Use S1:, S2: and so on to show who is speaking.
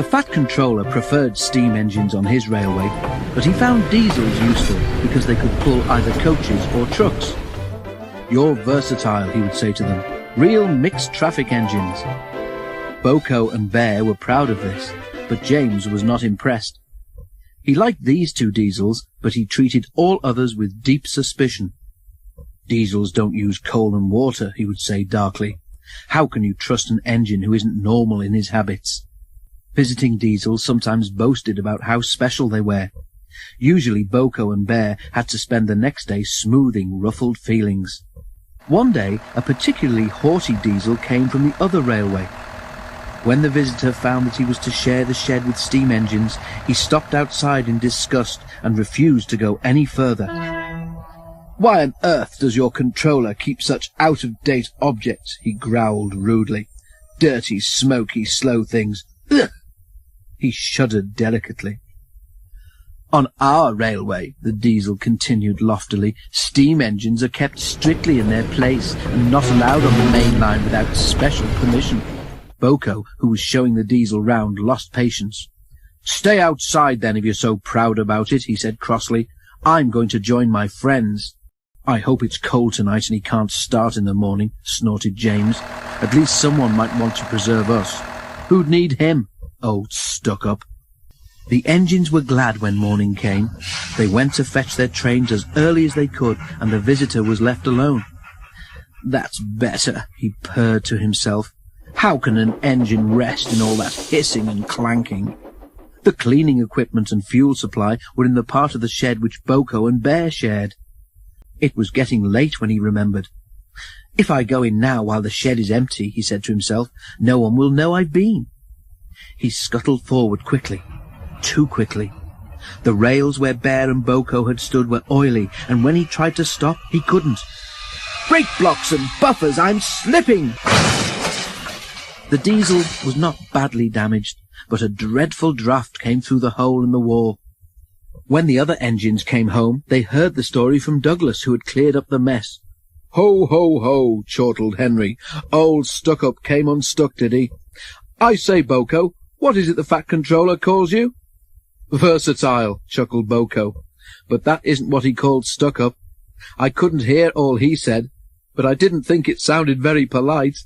S1: The Fat Controller preferred steam engines on his railway, but he found diesels useful because they could pull either coaches or trucks. "You're versatile," he would say to them. "Real mixed traffic engines." Boko and Bear were proud of this, but James was not impressed. He liked these two diesels, but he treated all others with deep suspicion. "Diesels don't use coal and water," he would say darkly. "How can you trust an engine who isn't normal in his habits?" Visiting diesels sometimes boasted about how special they were. Usually Boko and Bear had to spend the next day smoothing ruffled feelings. One day, a particularly haughty diesel came from the other railway. When the visitor found that he was to share the shed with steam engines, he stopped outside in disgust and refused to go any further. "Why on earth does your controller keep such out-of-date objects?" he growled rudely. "Dirty, smoky, slow things. Ugh!" He shuddered delicately. "On our railway," the diesel continued loftily, "steam engines are kept strictly in their place and not allowed on the main line without special permission." Boko, who was showing the diesel round, lost patience. "Stay outside then if you're so proud about it," he said crossly. "I'm going to join my friends." "I hope it's cold tonight and he can't start in the morning," snorted James. "At least someone might want to preserve us." "Who'd need him? Old stuck-up." The engines were glad when morning came. They went to fetch their trains as early as they could, and the visitor was left alone. "That's better," he purred to himself. "How can an engine rest in all that hissing and clanking?" The cleaning equipment and fuel supply were in the part of the shed which Boko and Bear shared. It was getting late when he remembered. "If I go in now while the shed is empty," he said to himself, "no one will know I've been." He scuttled forward quickly. Too quickly. The rails where Bear and Boko had stood were oily, and when he tried to stop, he couldn't. "Brake blocks and buffers, I'm slipping!" The diesel was not badly damaged, but a dreadful draught came through the hole in the wall. When the other engines came home, they heard the story from Douglas, who had cleared up the mess. "Ho, ho, ho," chortled Henry. "Old stuck-up came unstuck, did he? I say, Boko, what is it the Fat Controller calls you?" "Versatile," chuckled Boko. "But that isn't what he called stuck-up. I couldn't hear all he said, but I didn't think it sounded very polite."